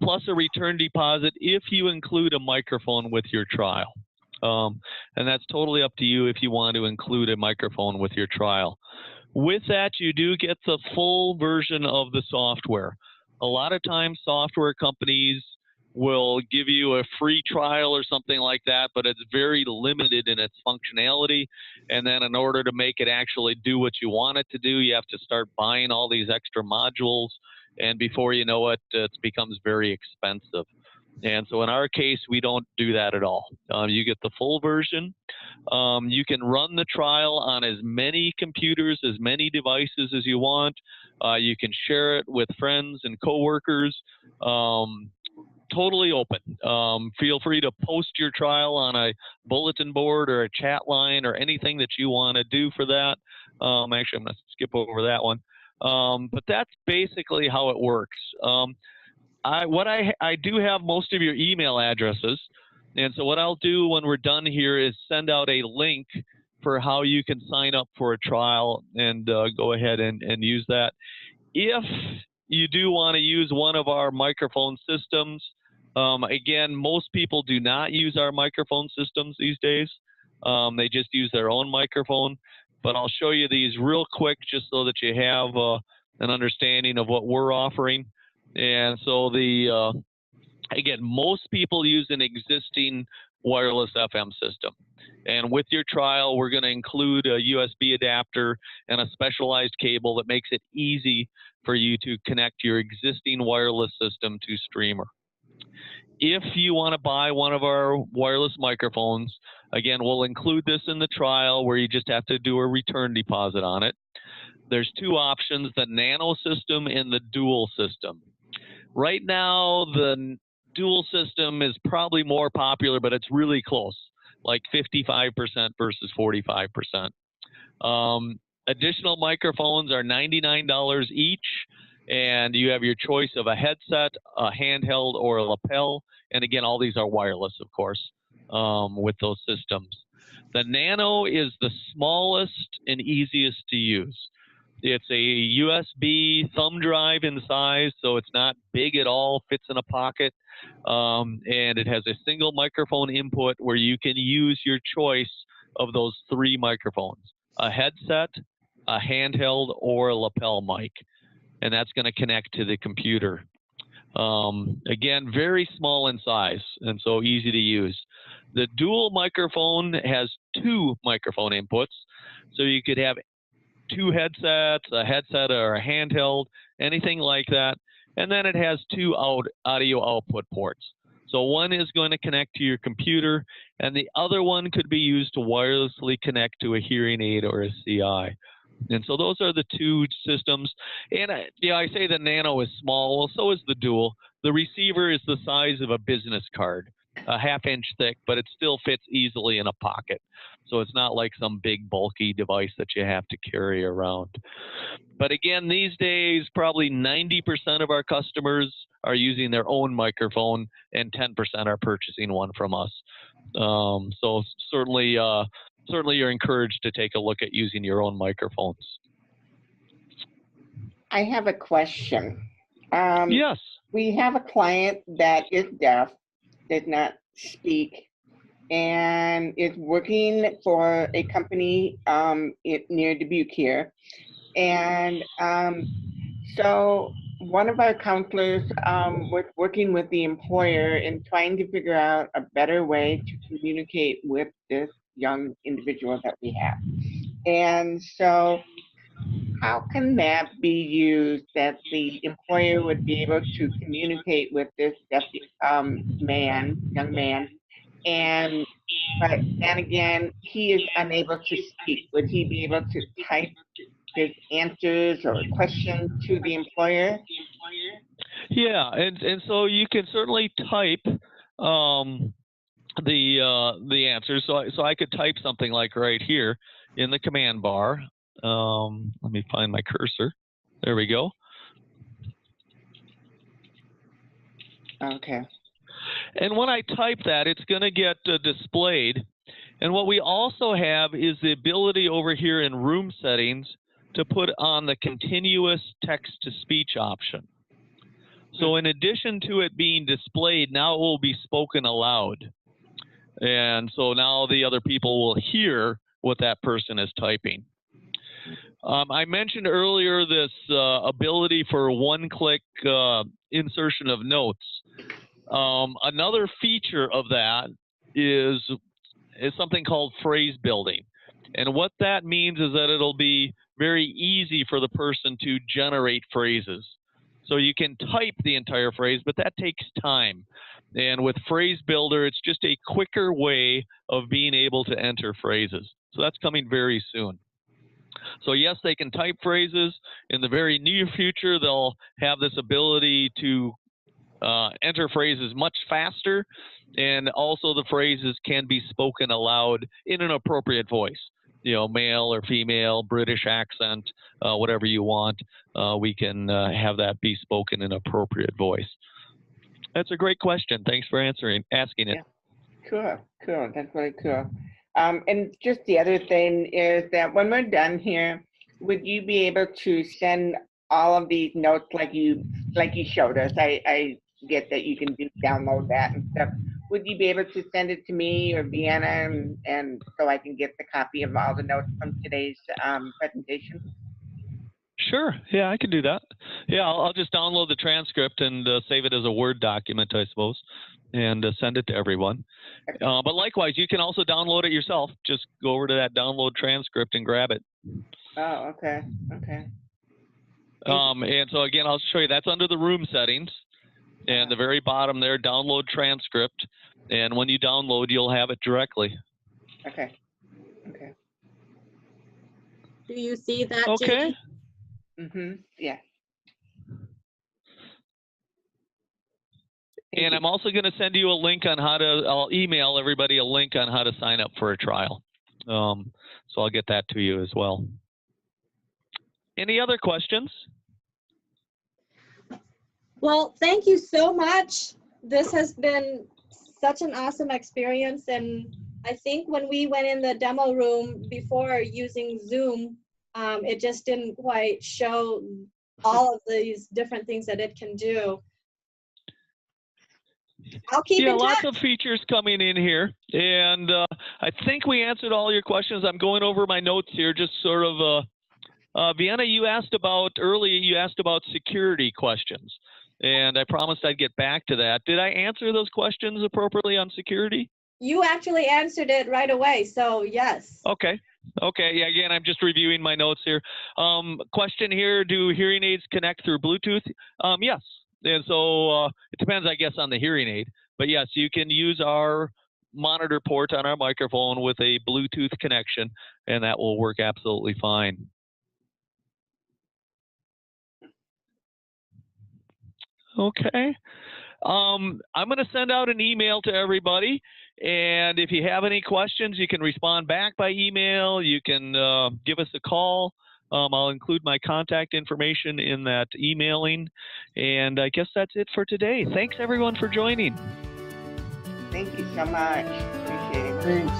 plus a return deposit if you include a microphone with your trial. And that's totally up to you if you want to include a microphone with your trial. With that, you do get the full version of the software. A lot of times software companies will give you a free trial or something like that, but it's very limited in its functionality. And then in order to make it actually do what you want it to do, you have to start buying all these extra modules. And before you know it, it becomes very expensive. And so in our case, we don't do that at all. You get the full version. You can run the trial on as many computers, as many devices as you want. You can share it with friends and coworkers. Totally open. Feel free to post your trial on a bulletin board or a chat line or anything that you want to do for that. Actually, I'm going to skip over that one. But that's basically how it works. I do have most of your email addresses. And so what I'll do when we're done here is send out a link for how you can sign up for a trial and go ahead and use that. If you do want to use one of our microphone systems, again, most people do not use our microphone systems these days. They just use their own microphone. But I'll show you these real quick just so that you have an understanding of what we're offering. And so again, most people use an existing wireless FM system. And with your trial, we're going to include a USB adapter and a specialized cable that makes it easy for you to connect your existing wireless system to Streamer. If you want to buy one of our wireless microphones, again, we'll include this in the trial where you just have to do a return deposit on it. There's two options, the nano system and the dual system. Right now, the dual system is probably more popular, but it's really close, like 55% versus 45%. Additional microphones are $99 each, and you have your choice of a headset, a handheld, or a lapel. And again, all these are wireless, of course, with those systems. The Nano is the smallest and easiest to use. It's a USB thumb drive in size, so it's not big at all, fits in a pocket, and it has a single microphone input where you can use your choice of those three microphones, a headset, a handheld, or a lapel mic, and that's going to connect to the computer. Again, very small in size, and so easy to use. The dual microphone has two microphone inputs, so you could have two headsets, a headset or a handheld, anything like that. And then it has two audio output ports. So one is going to connect to your computer, and the other one could be used to wirelessly connect to a hearing aid or a CI. And so those are the two systems. And I say the Nano is small, well, so is the Dual. The receiver is the size of a business card, a half-inch thick, but it still fits easily in a pocket. So it's not like some big bulky device that you have to carry around. But again, these days, probably 90% of our customers are using their own microphone, and 10% are purchasing one from us. So certainly you're encouraged to take a look at using your own microphones. I have a question. Yes. We have a client that is deaf, does not speak, and is working for a company near Dubuque here. And so one of our counselors was working with the employer and trying to figure out a better way to communicate with this young individual that we have. And so how can that be used that the employer would be able to communicate with this deaf young man, and but then again, he is unable to speak. Would he be able to type his answers or questions to the employer? Yeah, and so you can certainly type the answers. So I could type something like right here in the command bar. Let me find my cursor. There we go. Okay. And when I type that, it's going to get displayed. And what we also have is the ability over here in room settings to put on the continuous text-to-speech option. So in addition to it being displayed, now it will be spoken aloud. And so now the other people will hear what that person is typing. I mentioned earlier this ability for one-click insertion of notes. Another feature of that is something called phrase building. And what that means is that it'll be very easy for the person to generate phrases. So you can type the entire phrase, but that takes time. And with Phrase Builder, it's just a quicker way of being able to enter phrases. So that's coming very soon. So yes, they can type phrases. In the very near future, they'll have this ability to enter phrases much faster, and also the phrases can be spoken aloud in an appropriate voice. You know, male or female, British accent, whatever you want. We can have that be spoken in appropriate voice. That's a great question. Thanks for asking it. Yeah. Cool. That's really cool. And just the other thing is that when we're done here, would you be able to send all of these notes like you showed us? I get that you can download that and stuff. Would you be able to send it to me or Vienna, and so I can get the copy of all the notes from today's presentation? Sure. Yeah, I can do that. Yeah, I'll just download the transcript and save it as a Word document, I suppose, and send it to everyone. But likewise, you can also download it yourself. Just go over to that download transcript and grab it. Oh, okay. And so again, I'll show you that's under the room settings. And the very bottom there, download transcript. And when you download, you'll have it directly. Okay. Do you see that? Okay. Yeah. And I'm also going to send you a link on how to, I'll email everybody a link on how to sign up for a trial. So I'll get that to you as well. Any other questions? Well, thank you so much. This has been such an awesome experience. And I think when we went in the demo room before using Zoom, it just didn't quite show all of these different things that it can do. I'll keep in touch. Lots of features coming in here. And I think we answered all your questions. I'm going over my notes here, just sort of, Vienna, you asked about security questions. And I promised I'd get back to that. Did I answer those questions appropriately on security? You actually answered it right away, so yes. Okay. Yeah, again, I'm just reviewing my notes here. Question here, do hearing aids connect through Bluetooth? Yes. And so it depends, I guess, on the hearing aid. But yes, you can use our monitor port on our microphone with a Bluetooth connection, and that will work absolutely fine. Okay. I'm going to send out an email to everybody, and if you have any questions, you can respond back by email. You can give us a call. I'll include my contact information in that emailing, and I guess that's it for today. Thanks, everyone, for joining. Thank you so much. Appreciate it. Thanks.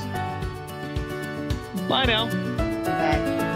Bye now. Bye.